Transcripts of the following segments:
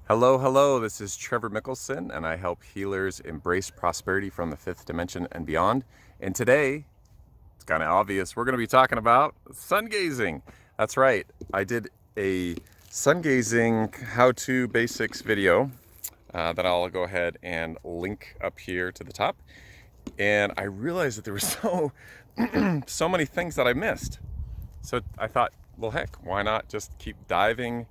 Hello, hello. This is Trevor Mickelson, and I help healers embrace prosperity from the fifth dimension and beyond. And today, it's kind of obvious, we're going to be talking about sun gazing. That's right. I did a sun gazing how-to basics video that I'll go ahead and link up here to the top. And I realized that there were so many things that I missed. So I thought, well, heck, why not just keep diving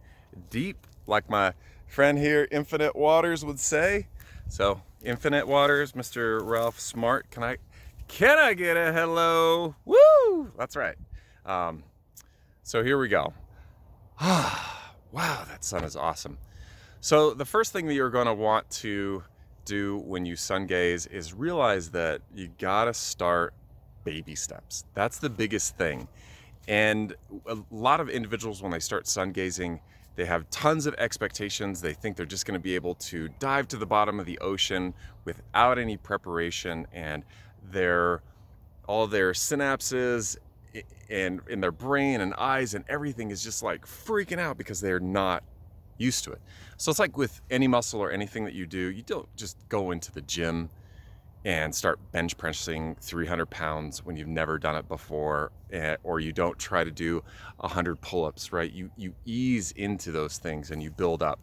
deep, like my friend here, Infinite Waters, would say. So, Infinite Waters, Mr. Ralph Smart, can I get a hello? Woo! That's right. So here we go. Wow, that sun is awesome. So the first thing that you're going to want to do when you sun gaze is realize that you gotta start baby steps. That's the biggest thing. And a lot of individuals, when they start sun gazing, they have tons of expectations. They think they're just going to be able to dive to the bottom of the ocean without any preparation, and all their synapses and in their brain and eyes and everything is just like freaking out because they're not used to it. So it's like with any muscle or anything that you do, you don't just go into the gym and start bench pressing 300 pounds when you've never done it before, or you don't try to do 100 pull-ups, right? You ease into those things and you build up.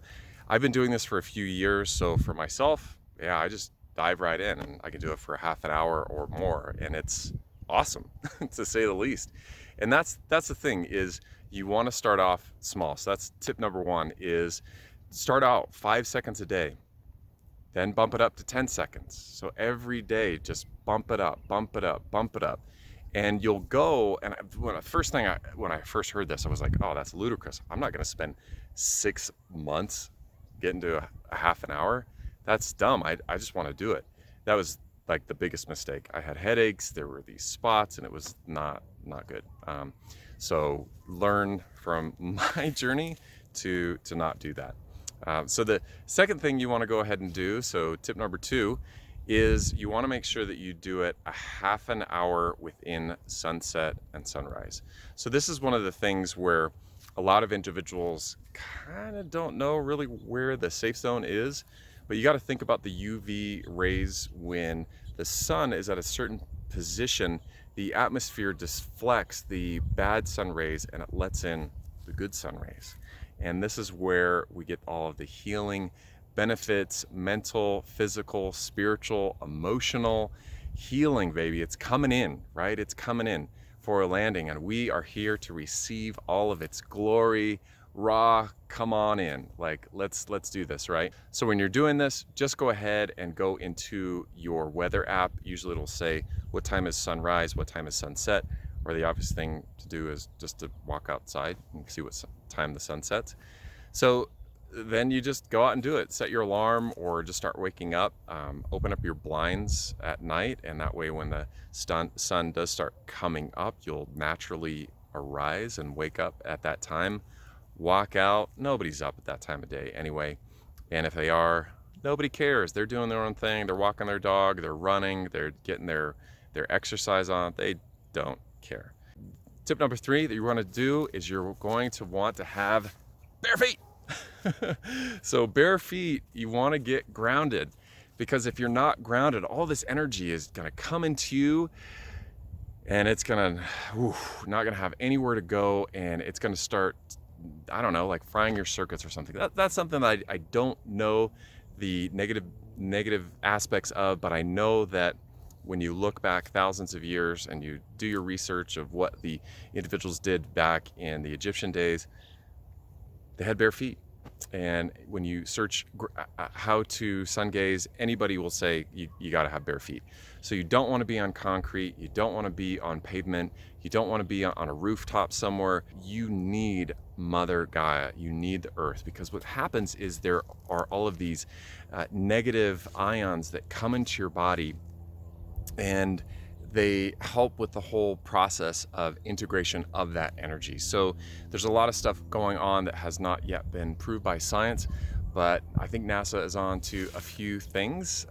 I've been doing this for a few years, so for myself, yeah, I just dive right in and I can do it for half an hour or more, and it's awesome to say the least. And that's the thing, is you want to start off small. So that's tip number one, is start out 5 seconds a day. Then bump it up to 10 seconds. So every day, just bump it up, bump it up, bump it up. And you'll go, and when I first heard this, I was like, oh, that's ludicrous. I'm not gonna spend 6 months getting to a half an hour. That's dumb. I just wanna do it. That was like the biggest mistake. I had headaches, there were these spots, and it was not good. So learn from my journey to not do that. So the second thing you want to go ahead and do, so tip number 2, is you want to make sure that you do it a half an hour within sunset and sunrise. So this is one of the things where a lot of individuals kind of don't know really where the safe zone is, but you got to think about the UV rays. When the sun is at a certain position, the atmosphere deflects the bad sun rays and it lets in the good sun rays. And this is where we get all of the healing benefits, mental, physical, spiritual, emotional healing, baby. It's coming in, right? It's coming in for a landing, and we are here to receive all of its glory. Raw, come on in. Like, let's do this, right? So when you're doing this, just go ahead and go into your weather app. Usually it'll say what time is sunrise, what time is sunset, or the obvious thing to do is just to walk outside and see what time the sun sets. So then you just go out and do it. Set your alarm or just start waking up. Open up your blinds at night, and that way when the sun does start coming up, you'll naturally arise and wake up at that time. Walk out. Nobody's up at that time of day anyway, and if they are, nobody cares. They're doing their own thing. They're walking their dog, they're running, they're getting their exercise on. They don't care. Tip number 3 that you want to do is you're going to want to have bare feet. So bare feet, you want to get grounded, because if you're not grounded, all this energy is going to come into you, and it's going to not going to have anywhere to go, and it's going to start, I don't know, like frying your circuits or something. That's something that I don't know the negative aspects of, but I know that when you look back thousands of years and you do your research of what the individuals did back in the Egyptian days, they had bare feet. And when you search how to sun gaze, anybody will say you got to have bare feet. So you don't want to be on concrete, you don't want to be on pavement, you don't want to be on a rooftop somewhere. You need Mother Gaia, you need the earth, because what happens is there are all of these negative ions that come into your body, and they help with the whole process of integration of that energy. So there's a lot of stuff going on that has not yet been proved by science, but I think NASA is on to a few things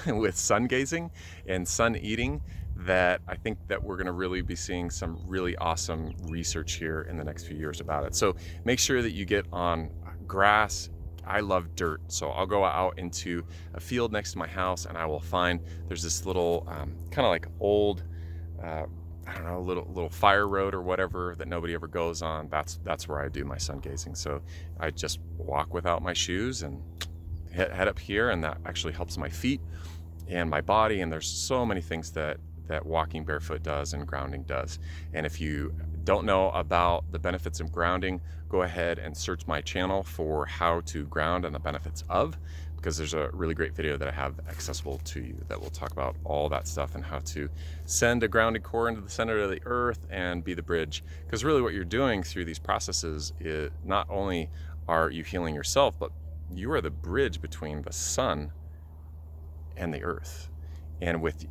with sun gazing and sun eating that I think that we're going to really be seeing some really awesome research here in the next few years about it. So make sure that you get on grass, I love dirt. So I'll go out into a field next to my house and I will find there's this little kind of like old, I don't know, little fire road or whatever that nobody ever goes on. That's where I do my sun gazing. So I just walk without my shoes and head up here, and that actually helps my feet and my body. And there's so many things that walking barefoot does and grounding does. And if you don't know about the benefits of grounding, go ahead and search my channel for how to ground and the benefits of, because there's a really great video that I have accessible to you that will talk about all that stuff and how to send a grounded core into the center of the earth and be the bridge. Because really what you're doing through these processes is not only are you healing yourself, but you are the bridge between the sun and the earth. And with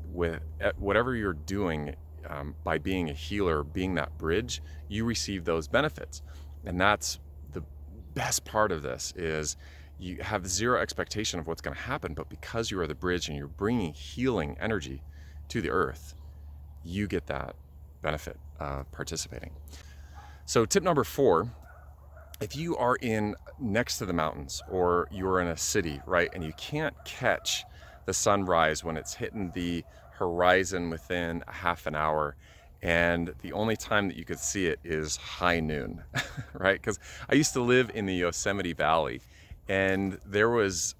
whatever you're doing, by being a healer, being that bridge, you receive those benefits. And that's the best part of this, is you have zero expectation of what's going to happen, but because you are the bridge and you're bringing healing energy to the earth, you get that benefit of participating. So tip number 4, if you are next to the mountains, or you're in a city, right, and you can't catch the sunrise when it's hitting the horizon within a half an hour, and the only time that you could see it is high noon, right? Because I used to live in the Yosemite Valley, and there was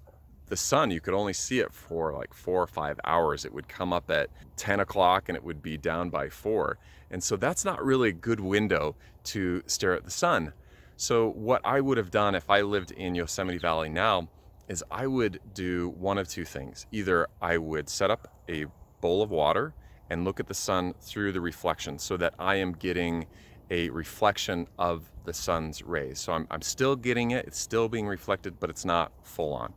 the sun, you could only see it for like 4 or 5 hours. It would come up at 10 o'clock and it would be down by 4. And so that's not really a good window to stare at the sun. So what I would have done if I lived in Yosemite Valley now is I would do one of two things. Either I would set up a bowl of water and look at the sun through the reflection so that I am getting a reflection of the sun's rays. So I'm still getting it, it's still being reflected, but it's not full on.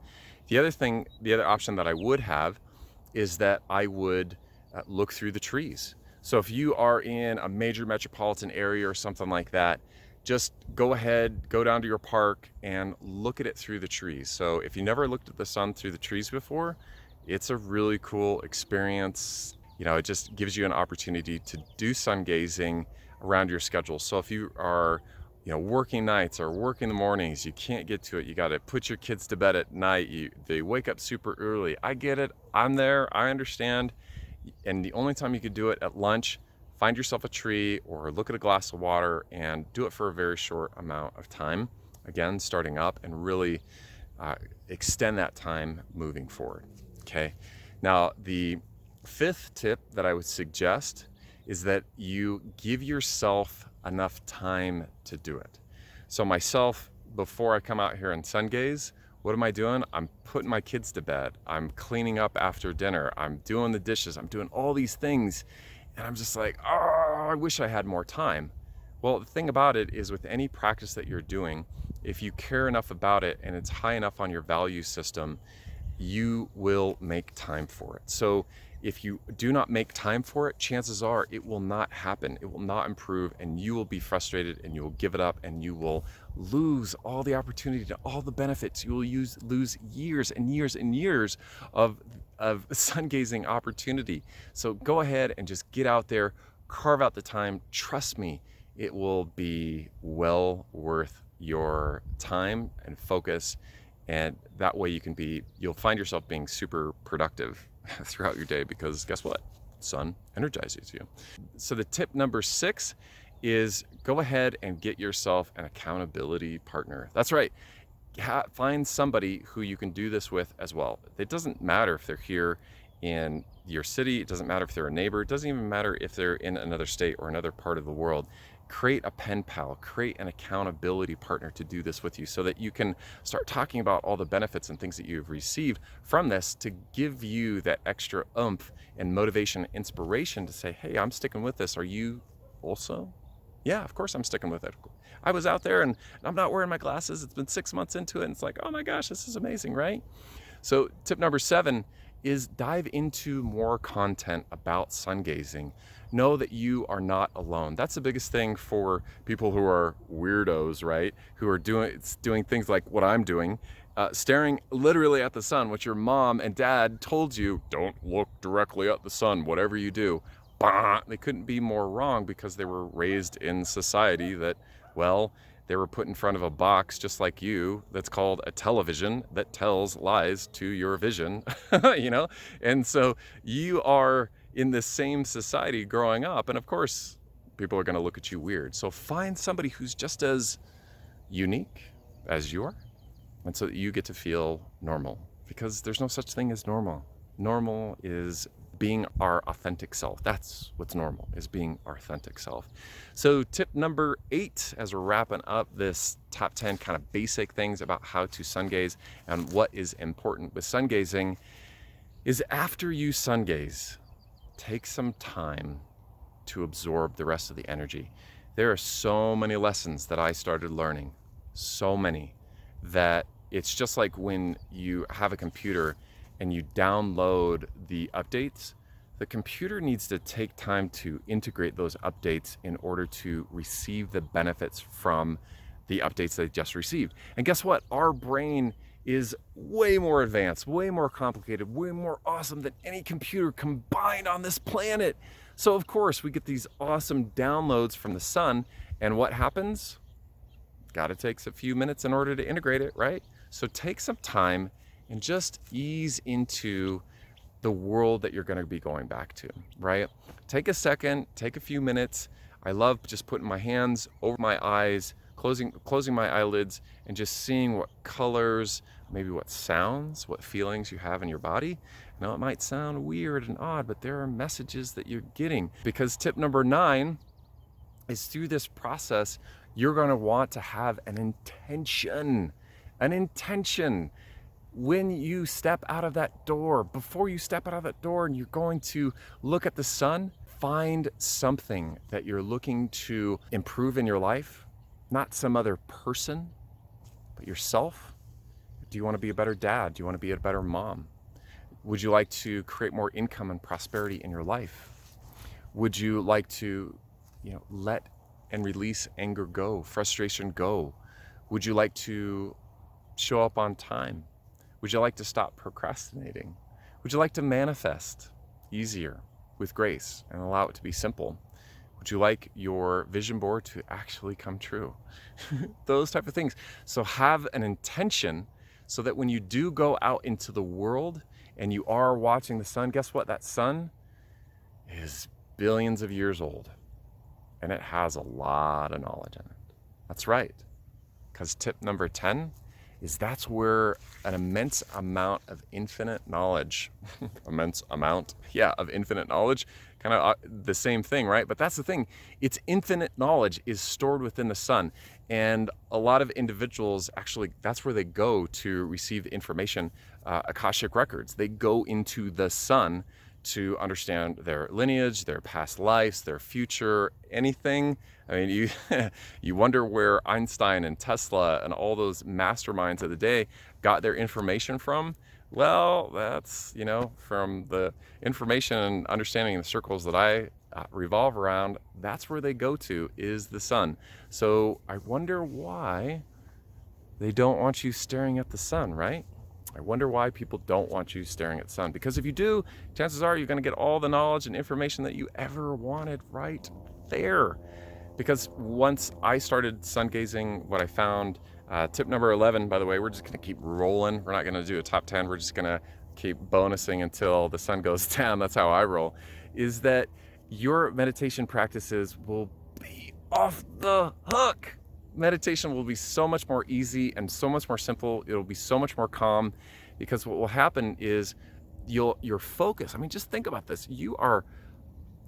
The other option that I would have is that I would look through the trees. So if you are in a major metropolitan area or something like that, just go ahead, go down to your park and look at it through the trees. So if you never looked at the sun through the trees before, it's a really cool experience. You know, it just gives you an opportunity to do sun gazing around your schedule. So if you are, working nights or working the mornings, you can't get to it. You got to put your kids to bed at night. They wake up super early. I get it. I'm there. I understand. And the only time you could do it at lunch, find yourself a tree or look at a glass of water and do it for a very short amount of time. Again, starting up, and really extend that time moving forward. Okay. Now, the 5th tip that I would suggest is that you give yourself enough time to do it. So myself, before I come out here and sun gaze, what am I doing? I'm putting my kids to bed. I'm cleaning up after dinner. I'm doing the dishes. I'm doing all these things. And I'm just like, oh, I wish I had more time. Well, the thing about it is, with any practice that you're doing, if you care enough about it and it's high enough on your value system, you will make time for it. So if you do not make time for it, chances are it will not happen. It will not improve, and you will be frustrated and you will give it up, and you will lose all the opportunity to all the benefits. You will lose years and years and years of sun gazing opportunity. So go ahead and just get out there, carve out the time. Trust me, it will be well worth your time and focus. And that way you'll find yourself being super productive throughout your day, because guess what? Sun energizes you. So the tip number 6 is go ahead and get yourself an accountability partner. That's right. Find somebody who you can do this with as well. It doesn't matter if they're here in your city. It doesn't matter if they're a neighbor. It doesn't even matter if they're in another state or another part of the world. Create a pen pal, create an accountability partner to do this with you, so that you can start talking about all the benefits and things that you've received from this, to give you that extra oomph and motivation and inspiration to say, hey, I'm sticking with this. Are you also? Yeah, of course I'm sticking with it. I was out there and I'm not wearing my glasses. It's been 6 months into it, and it's like, oh my gosh, this is amazing, right? So tip number 7 is dive into more content about sun gazing. Know that you are not alone. That's the biggest thing for people who are weirdos, right? Who are doing things like what I'm doing, staring literally at the sun, which your mom and dad told you, don't look directly at the sun, whatever you do. Bah! They couldn't be more wrong, because they were raised in society that, well, They were put in front of a box just like you that's called a television that tells lies to your vision, you know? And so you are in the same society growing up. And of course, people are going to look at you weird. So find somebody who's just as unique as you are. And so that you get to feel normal, because there's no such thing as normal. Normal is being our authentic self. That's what's normal, is being our authentic self. So tip number 8, as we're wrapping up this top 10 kind of basic things about how to sun gaze and what is important with sun gazing, is after you sun gaze, take some time to absorb the rest of the energy. There are so many lessons that I started learning, so many, that it's just like when you have a computer and you download the updates, the computer needs to take time to integrate those updates in order to receive the benefits from the updates they just received. And guess what? Our brain is way more advanced, way more complicated, way more awesome than any computer combined on this planet. So of course we get these awesome downloads from the sun, and what happens? Gotta take a few minutes in order to integrate it, right? So take some time and just ease into the world that you're going to be going back to, right? Take a second, take a few minutes. I love just putting my hands over my eyes, closing my eyelids, and just seeing what colors, maybe what sounds, what feelings you have in your body. Now it might sound weird and odd, but there are messages that you're getting. Because tip number 9 is, through this process, you're going to want to have an intention. An intention. When you step out of that door, before you step out of that door and you're going to look at the sun, find something that you're looking to improve in your life. Not some other person, but yourself. Do you want to be a better dad? Do you want to be a better mom? Would you like to create more income and prosperity in your life? Would you like to, let and release anger go, frustration go? Would you like to show up on time? Would you like to stop procrastinating? Would you like to manifest easier with grace and allow it to be simple? Would you like your vision board to actually come true? Those type of things. So have an intention so that when you do go out into the world and you are watching the sun, guess what? That sun is billions of years old, and it has a lot of knowledge in it. That's right. Because tip number 10 is that's where an immense amount of infinite knowledge, of infinite knowledge, kind of the same thing, right? But that's the thing, it's infinite knowledge is stored within the sun. And a lot of individuals, actually, that's where they go to receive the information, Akashic records. They go into the sun to understand their lineage, their past lives, their future, anything. I mean, you wonder where Einstein and Tesla and all those masterminds of the day got their information from. Well, that's, from the information and understanding in the circles that I revolve around, that's where they go to, is the sun. So I wonder why they don't want you staring at the sun, right? I wonder why people don't want you staring at the sun. Because if you do, chances are you're going to get all the knowledge and information that you ever wanted right there. Because once I started sun gazing, what I found, tip number 11, by the way, we're just going to keep rolling. We're not going to do a top 10. We're just going to keep bonusing until the sun goes down. That's how I roll. Is that your meditation practices will be off the hook. Meditation will be so much more easy and so much more simple. It'll be so much more calm, because what will happen is your focus. I mean, just think about this. You are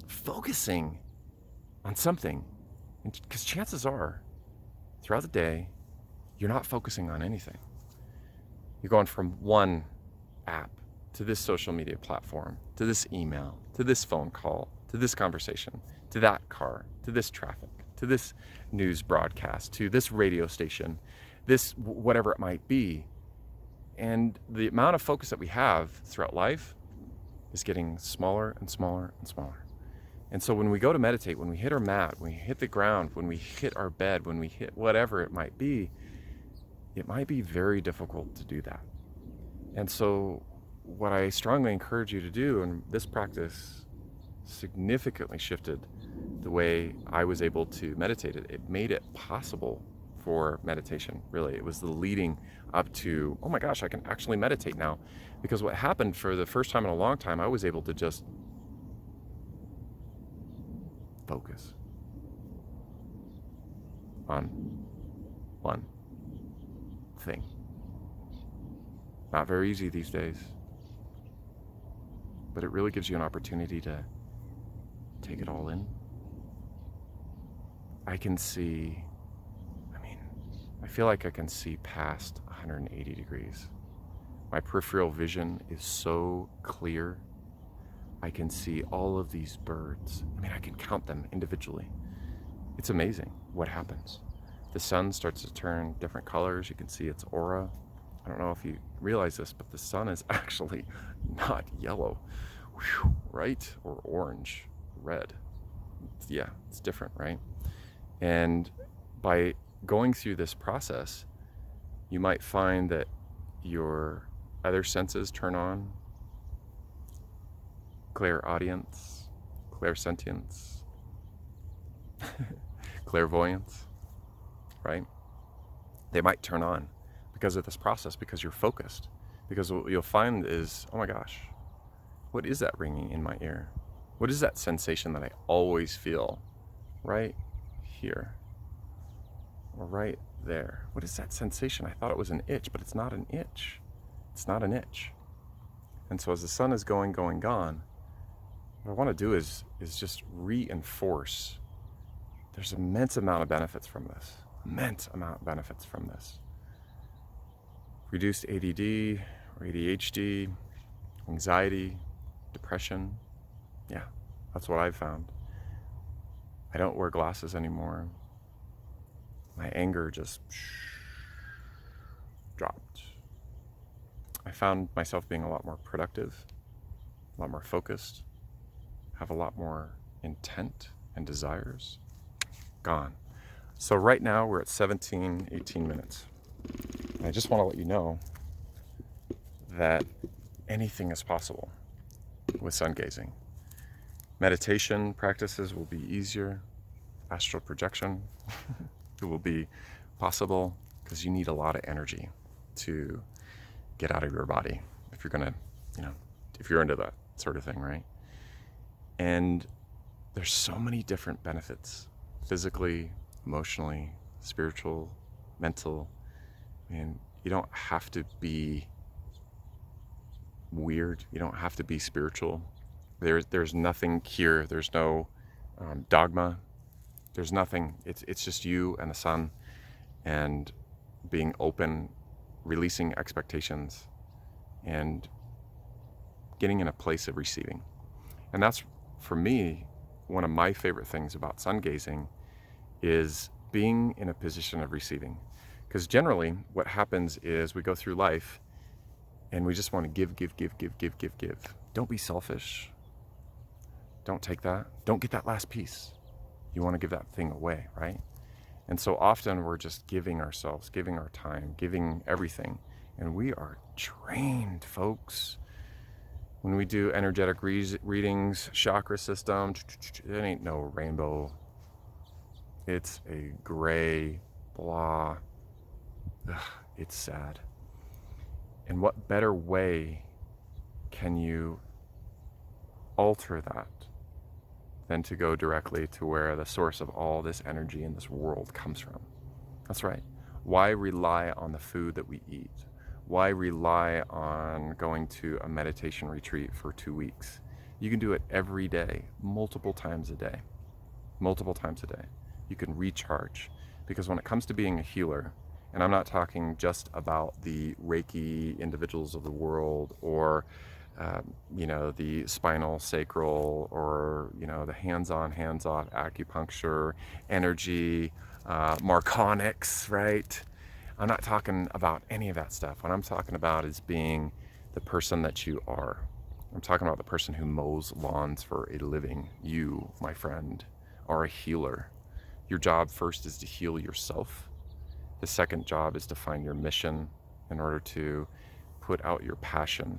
focusing on something, because chances are throughout the day, you're not focusing on anything. You're going from one app to this social media platform, to this email, to this phone call, to this conversation, to that car, to this traffic, to this news broadcast, to this radio station, this whatever it might be. And the amount of focus that we have throughout life is getting smaller and smaller and smaller. And so when we go to meditate, when we hit our mat, when we hit the ground, when we hit our bed, when we hit whatever it might be very difficult to do that. And so what I strongly encourage you to do, and this practice significantly shifted the way I was able to meditate. It made it possible for meditation, really. It was the leading up to, oh my gosh, I can actually meditate now. Because what happened for the first time in a long time, I was able to just focus on one thing. Not very easy these days, but it really gives you an opportunity to take it all in. I can see, I feel like I can see past 180 degrees. My peripheral vision is so clear. I can see all of these birds. I can count them individually. It's amazing what happens. The sun starts to turn different colors. You can see its aura. I don't know if you realize this, but the sun is actually not yellow, right? Or orange, red. Yeah, it's different, right? And by going through this process, you might find that your other senses turn on. Clairaudience, clairsentience, clairvoyance, right? They might turn on because of this process, because you're focused. Because what you'll find is, oh my gosh, what is that ringing in my ear? What is that sensation that I always feel right here or right there? What is that sensation? I thought it was an itch, but it's not an itch. It's not an itch. And so as the sun is going, gone, what I want to do is just reinforce. There's an immense amount of benefits from this. Immense amount of benefits from this. Reduced ADD or ADHD, anxiety, depression. Yeah, that's what I've found. I don't wear glasses anymore. My anger just dropped. I found myself being a lot more productive, a lot more focused, have a lot more intent and desires. Gone. So right now we're at 17, 18 minutes. And I just want to let you know that anything is possible with sun gazing. Meditation practices will be easier. Astral projection, it will be possible because you need a lot of energy to get out of your body if you're gonna, if you're into that sort of thing, right? And there's so many different benefits, physically, emotionally, spiritual, mental. And you don't have to be weird. You don't have to be spiritual. There's nothing here. There's no dogma. There's nothing. It's just you and the sun, and being open, releasing expectations, and getting in a place of receiving. And that's, for me, one of my favorite things about sun gazing is being in a position of receiving. Because generally what happens is we go through life and we just want to give. Don't be selfish. Don't take that. Don't get that last piece. You want to give that thing away, right? And so often we're just giving ourselves, giving our time, giving everything. And we are trained, folks. When we do energetic readings, chakra system, it ain't no rainbow. It's a gray, blah. Ugh, it's sad. And what better way can you alter that than to go directly to where the source of all this energy in this world comes from? That's right. Why rely on the food that we eat? Why rely on going to a meditation retreat for 2 weeks? You can do it every day, multiple times a day. Multiple times a day. You can recharge. Because when it comes to being a healer, and I'm not talking just about the Reiki individuals of the world, or the spinal, sacral, or the hands-on, hands-off acupuncture, energy, marconics, right? I'm not talking about any of that stuff. What I'm talking about is being the person that you are. I'm talking about the person who mows lawns for a living. You, my friend, are a healer. Your job first is to heal yourself. The second job is to find your mission in order to put out your passion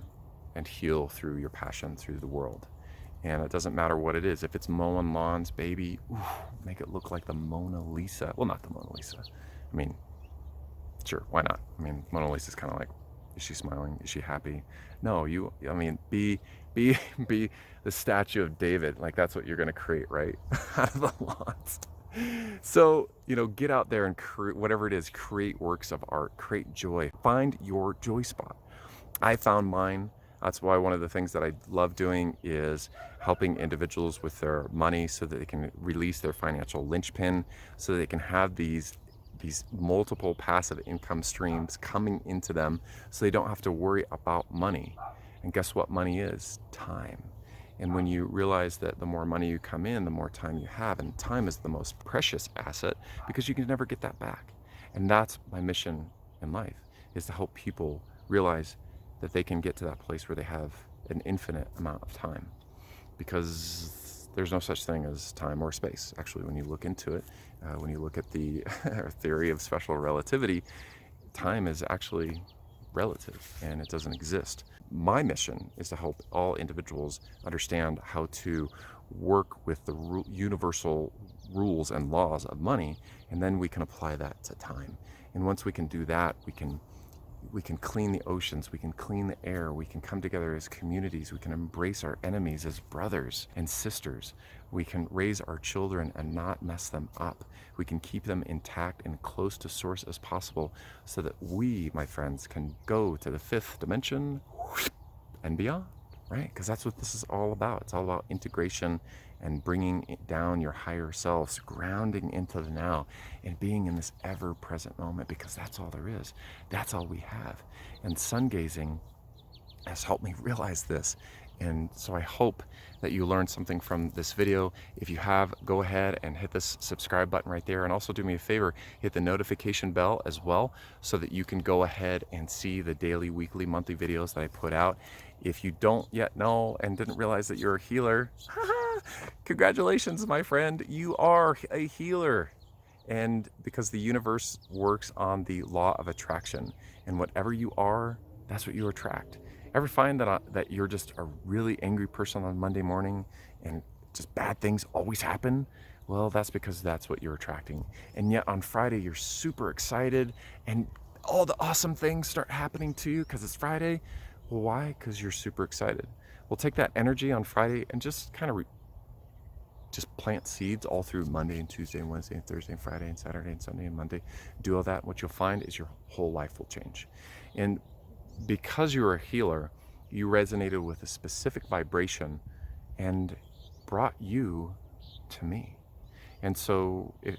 and heal through your passion through the world. And it doesn't matter what it is. If it's mowing lawns, baby, make it look like the Mona Lisa. Well, not the Mona Lisa, I mean, sure, why not? I mean, Mona Lisa's kind of like, is she smiling? Is she happy? No, I mean, be be the statue of David. Like, that's what you're going to create, right? Out of the lawns. So, get out there and create whatever it is, create works of art, create joy, find your joy spot. I found mine. That's why one of the things that I love doing is helping individuals with their money so that they can release their financial linchpin, so that they can have these multiple passive income streams coming into them so they don't have to worry about money. And guess what money is? Time. And when you realize that the more money you come in, the more time you have, and time is the most precious asset because you can never get that back. And that's my mission in life, is to help people realize that they can get to that place where they have an infinite amount of time, because there's no such thing as time or space. Actually, when you look into it, when you look at the theory of special relativity, time is actually relative and it doesn't exist. My mission is to help all individuals understand how to work with the universal rules and laws of money, and then we can apply that to time. And once we can do that, we can clean the oceans, we can clean the air, we can come together as communities, we can embrace our enemies as brothers and sisters, we can raise our children and not mess them up, we can keep them intact and close to source as possible, so that we, my friends, can go to the fifth dimension and beyond, right? Because that's what this is all about. It's all about integration and bringing it down your higher selves, grounding into the now, and being in this ever-present moment, because that's all there is. That's all we have. And sun gazing has helped me realize this. And so I hope that you learned something from this video. If you have, go ahead and hit this subscribe button right there. And also do me a favor, hit the notification bell as well, so that you can go ahead and see the daily, weekly, monthly videos that I put out. If you don't yet know and didn't realize that you're a healer, congratulations, my friend, you are a healer. And because the universe works on the law of attraction, and whatever you are, that's what you attract. Ever find that you're just a really angry person on Monday morning and just bad things always happen? Well, that's because that's what you're attracting. And yet on Friday, you're super excited and all the awesome things start happening to you because it's Friday. Well, why? Because you're super excited. Well, take that energy on Friday and just kind of just plant seeds all through Monday and Tuesday and Wednesday and Thursday and Friday and Saturday and Sunday and Monday. Do all that. What you'll find is your whole life will change. And because you're a healer, you resonated with a specific vibration and brought you to me. And so if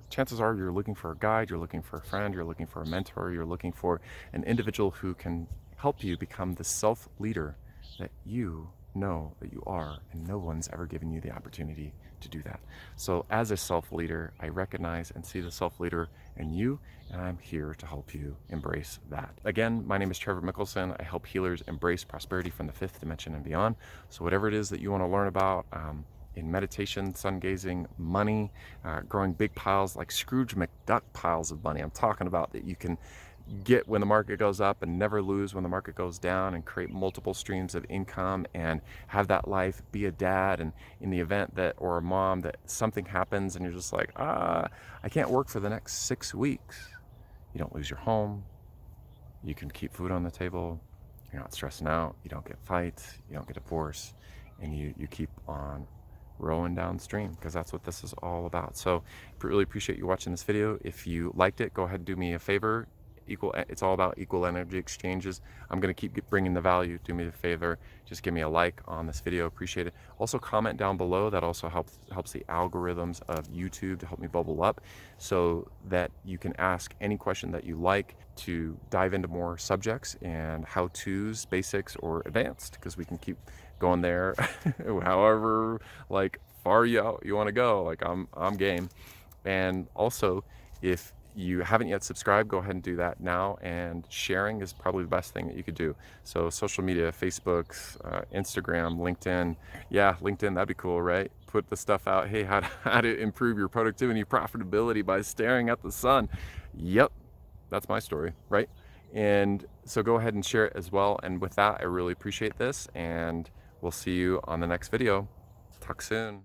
chances are you're looking for a guide, you're looking for a friend, you're looking for a mentor, you're looking for an individual who can help you become the self-leader that you know that you are, and no one's ever given you the opportunity to do that. So as a self-leader, I recognize and see the self-leader in you, and I'm here to help you embrace that. Again, my name is Trevor Mickelson. I help healers embrace prosperity from the fifth dimension and beyond. So whatever it is that you want to learn about in meditation, sun gazing, money, growing big piles like Scrooge McDuck piles of money, I'm talking about that you can get when the market goes up and never lose when the market goes down, and create multiple streams of income and have that life, be a dad, and in the event that, or a mom, that something happens and you're just like, I can't work for the next 6 weeks. You don't lose your home. You can keep food on the table. You're not stressing out. You don't get fights. You don't get divorced. And you keep on rowing downstream, because that's what this is all about. So really appreciate you watching this video. If you liked it, go ahead and do me a favor. It's all about equal energy exchanges. I'm going to keep bringing the value. Do me a favor, just give me a like on this video. Appreciate it. Also comment down below. That also helps the algorithms of YouTube to help me bubble up, so that you can ask any question that you like to dive into more subjects and how-tos, basics or advanced, because we can keep going there however far you want to go. I'm game. And also, if you haven't yet subscribed, go ahead and do that now. And sharing is probably the best thing that you could do. So social media, Facebook, Instagram, LinkedIn. Yeah, LinkedIn, that'd be cool, right? Put the stuff out. Hey, how to improve your productivity, profitability by staring at the sun. Yep, that's my story, right? And so go ahead and share it as well. And with that, I really appreciate this, and we'll see you on the next video. Talk soon.